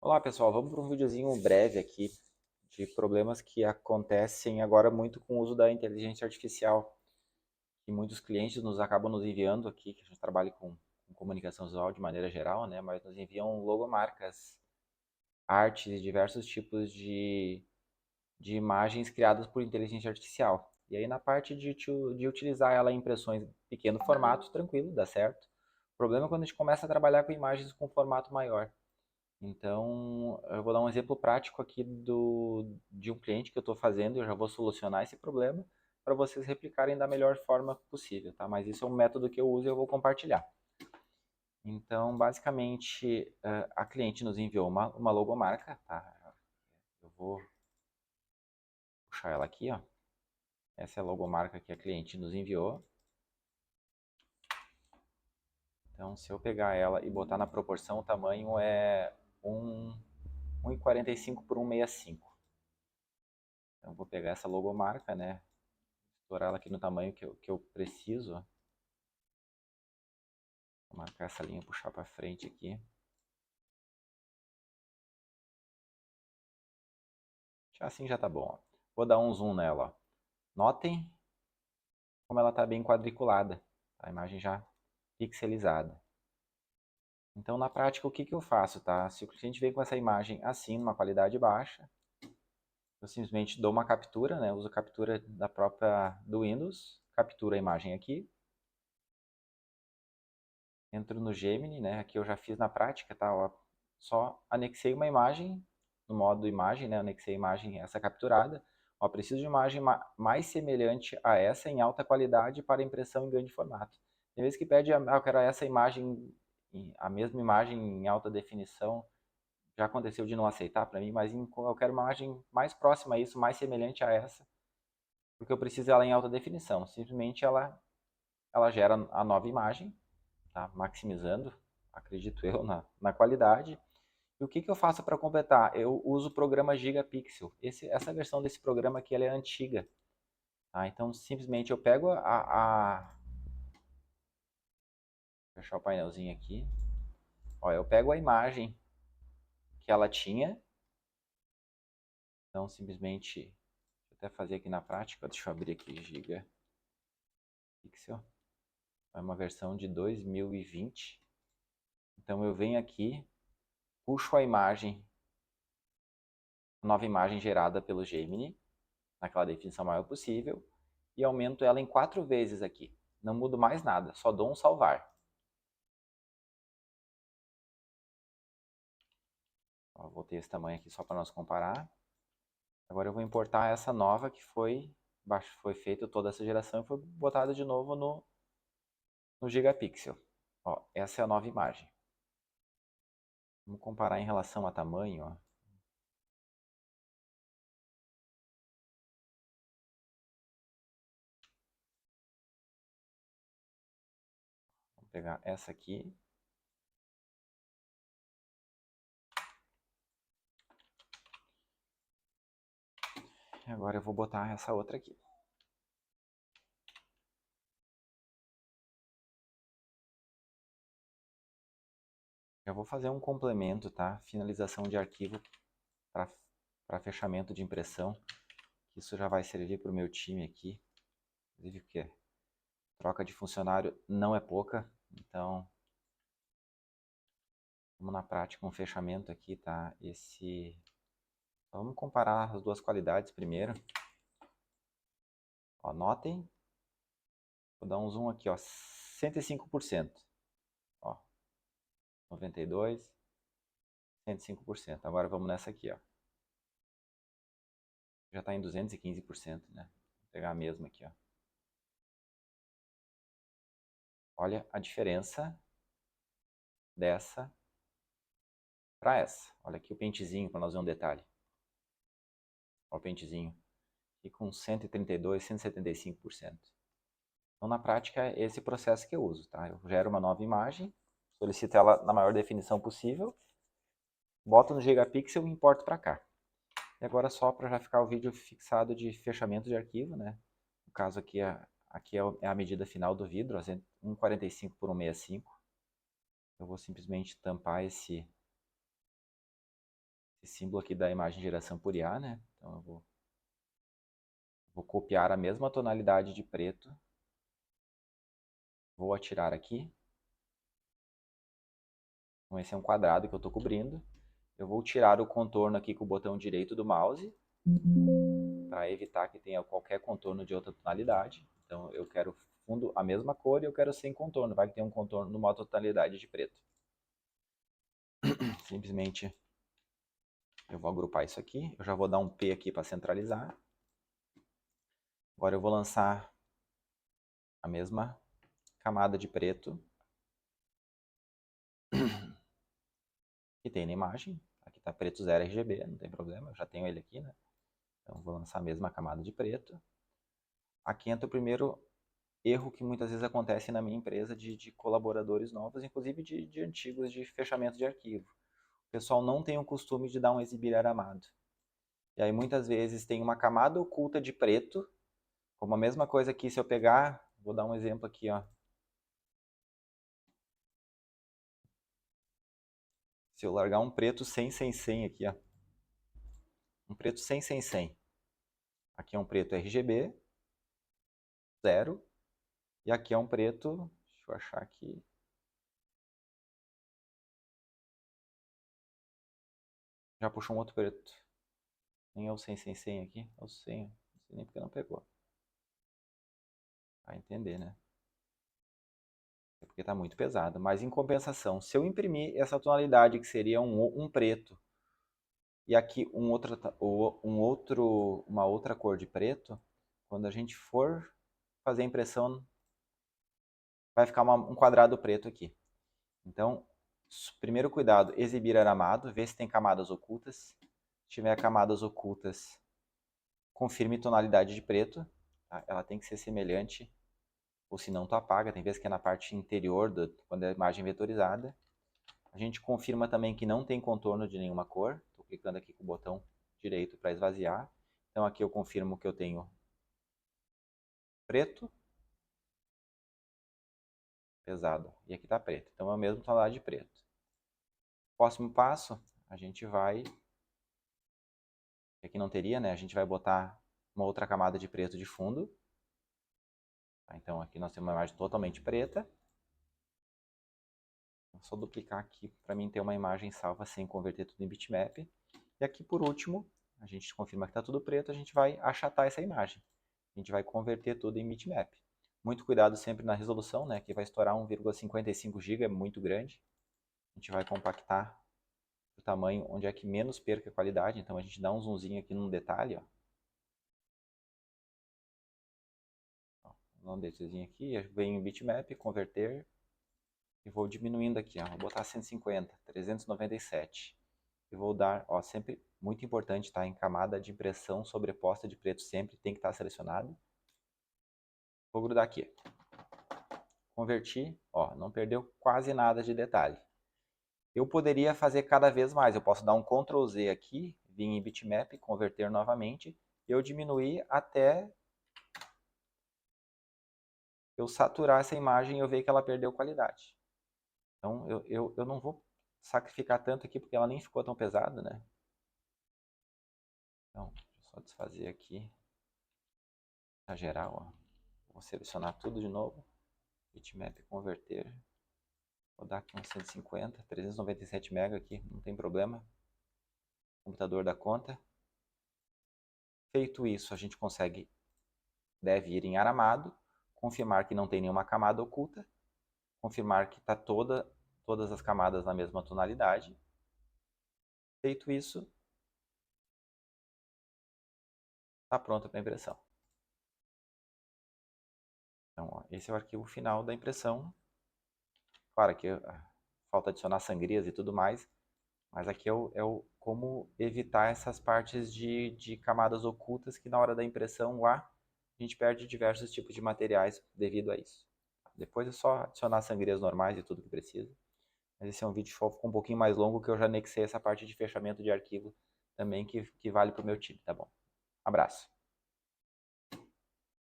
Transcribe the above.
Olá pessoal, vamos para um videozinho breve aqui de problemas que acontecem agora muito com o uso da inteligência artificial, que muitos clientes nos acabam nos enviando aqui, que a gente trabalha com comunicação visual de maneira geral, né, mas nos enviam logomarcas, artes e diversos tipos de imagens criadas por inteligência artificial. E aí na parte de utilizar ela em impressões em pequeno formato, tranquilo, dá certo. O problema é quando a gente começa a trabalhar com imagens com formato maior. Então, eu vou dar um exemplo prático aqui de um cliente que eu estou fazendo, e eu já vou solucionar esse problema para vocês replicarem da melhor forma possível, tá? Mas isso é um método que eu uso e eu vou compartilhar. Então, basicamente, a cliente nos enviou uma logomarca, tá? Eu vou puxar ela aqui, ó. Essa é a logomarca que a cliente nos enviou. Então, se eu pegar ela e botar na proporção, o tamanho é 1,45 por 1,65. Então, vou pegar essa logomarca, né? Estourar ela aqui no tamanho que eu preciso. Vou marcar essa linha, puxar para frente aqui. Assim já tá bom. Ó. Vou dar um zoom nela. Ó. Notem como ela está bem quadriculada. A imagem já pixelizada. Então, na prática, o que eu faço? Tá? Se o cliente vem com essa imagem assim, numa qualidade baixa, eu simplesmente dou uma captura, né? Uso a captura da própria do Windows, captura a imagem aqui, entro no Gemini, né? Aqui eu já fiz na prática, tá? Ó, só anexei uma imagem no modo imagem, né? Anexei a imagem essa capturada. Ó, preciso de uma imagem mais semelhante a essa em alta qualidade para impressão em grande formato. Tem vezes que pede, eu quero essa imagem, a mesma imagem em alta definição. Já aconteceu de não aceitar para mim, mas eu quero uma imagem mais próxima a isso, mais semelhante a essa, porque eu preciso dela em alta definição. Simplesmente ela gera a nova imagem, tá? Maximizando, acredito eu, na qualidade. E o que eu faço para completar? Eu uso o programa Gigapixel. Essa versão desse programa aqui ela é antiga. Tá? Então, simplesmente eu pego Vou fechar o painelzinho aqui. Ó, eu pego a imagem que ela tinha. Então, simplesmente, vou até fazer aqui na prática. Deixa eu abrir aqui Gigapixel. É uma versão de 2020. Então, eu venho aqui, puxo a imagem, a nova imagem gerada pelo Gemini, naquela definição maior possível, e aumento ela em 4 vezes aqui. Não mudo mais nada, só dou um salvar. Ó, vou ter esse tamanho aqui só para nós comparar. Agora eu vou importar essa nova que foi feita toda essa geração e foi botada de novo no Gigapixel. Ó, essa é a nova imagem. Vamos comparar em relação a tamanho. Ó. Vamos pegar essa aqui. E agora eu vou botar essa outra aqui. Eu vou fazer um complemento, tá? Finalização de arquivo para fechamento de impressão. Isso já vai servir para o meu time aqui. Inclusive porque troca de funcionário não é pouca. Então, vamos na prática um fechamento aqui, tá? Vamos comparar as duas qualidades primeiro. Ó, notem. Vou dar um zoom aqui, ó. 105%. Ó, 92%. 105%. Agora vamos nessa aqui, ó. Já está em 215%, né? Vou pegar a mesma aqui, ó. Olha a diferença dessa para essa. Olha aqui o pentezinho para nós ver um detalhe. Olha o pentezinho. E com 132, 175%. Então, na prática, é esse processo que eu uso, tá? Eu gero uma nova imagem, solicito ela na maior definição possível, boto no Gigapixel e importo para cá. E agora só para já ficar o vídeo fixado de fechamento de arquivo, né? No caso aqui, é a medida final do vidro, 1,45 por 1,65. Eu vou simplesmente tampar esse símbolo aqui da imagem geração por IA, né? Então eu vou copiar a mesma tonalidade de preto. Vou atirar aqui. Então esse é um quadrado que eu estou cobrindo. Eu vou tirar o contorno aqui com o botão direito do mouse, para evitar que tenha qualquer contorno de outra tonalidade. Então eu quero fundo a mesma cor e eu quero sem contorno. Vai que tem um contorno numa outra tonalidade de preto. Simplesmente eu vou agrupar isso aqui. Eu já vou dar um P aqui para centralizar. Agora eu vou lançar a mesma camada de preto que tem na imagem. Aqui está preto 0 RGB, não tem problema, eu já tenho ele aqui, né? Então vou lançar a mesma camada de preto. Aqui entra o primeiro erro que muitas vezes acontece na minha empresa de colaboradores novos, inclusive de antigos de fechamento de arquivo. O pessoal não tem o costume de dar um exibir aramado. E aí muitas vezes tem uma camada oculta de preto, como a mesma coisa aqui, se eu pegar, vou dar um exemplo aqui, ó. Se eu largar um preto sem aqui, ó. Um preto sem. Aqui é um preto RGB, 0. E aqui é um preto, deixa eu achar aqui. Já puxou um outro preto. Nem é o sem aqui, é o sem. Não sei nem porque não pegou. Vai entender, né? É porque está muito pesado. Mas em compensação, se eu imprimir essa tonalidade que seria um preto e aqui uma outra cor de preto, quando a gente for fazer a impressão, vai ficar um quadrado preto aqui. Então, primeiro cuidado, exibir aramado, ver se tem camadas ocultas. Se tiver camadas ocultas, confirme tonalidade de preto. Tá? Ela tem que ser semelhante, ou senão tu apaga. Tem vezes que é na parte interior, quando é a imagem vetorizada. A gente confirma também que não tem contorno de nenhuma cor. Estou clicando aqui com o botão direito para esvaziar. Então aqui eu confirmo que eu tenho preto, pesado, e aqui está preto. Então é o mesmo tonalidade de preto. Próximo passo, a gente vai... Aqui não teria, né? A gente vai botar uma outra camada de preto de fundo. Então aqui nós temos uma imagem totalmente preta. Vou só duplicar aqui para mim ter uma imagem salva sem converter tudo em bitmap. E aqui por último, a gente confirma que está tudo preto, a gente vai achatar essa imagem. A gente vai converter tudo em bitmap. Muito cuidado sempre na resolução, né? Que vai estourar 1,55 GB, é muito grande. A gente vai compactar o tamanho onde é que menos perca a qualidade. Então a gente dá um zoomzinho aqui num detalhe, ó. Dá um detalhezinho aqui, venho em bitmap, converter. E vou diminuindo aqui, ó. Vou botar 150, 397. E vou dar, ó, sempre muito importante, tá? Em camada de impressão sobreposta de preto sempre tem que estar selecionado. Vou grudar aqui. Converti, ó, não perdeu quase nada de detalhe. Eu poderia fazer cada vez mais. Eu posso dar um Ctrl Z aqui, vir em bitmap, converter novamente. Eu diminuir até eu saturar essa imagem e eu ver que ela perdeu qualidade. Então eu não vou sacrificar tanto aqui porque ela nem ficou tão pesada, né? Então, deixa eu só desfazer aqui a geral, ó. Vou selecionar tudo de novo. Bitmap converter. Vou dar aqui uns 150, 397 MB aqui, não tem problema. Computador dá conta. Feito isso, a gente deve ir em aramado, confirmar que não tem nenhuma camada oculta, confirmar que está todas as camadas na mesma tonalidade. Feito isso, está pronto para impressão. Então, ó, esse é o arquivo final da impressão. Claro que falta adicionar sangrias e tudo mais, mas aqui é o como evitar essas partes de camadas ocultas que na hora da impressão lá a gente perde diversos tipos de materiais devido a isso. Depois é só adicionar sangrias normais e tudo que precisa. Mas esse é um vídeo que ficou um pouquinho mais longo, que eu já anexei essa parte de fechamento de arquivo também, que vale para o meu time, tá bom? Abraço.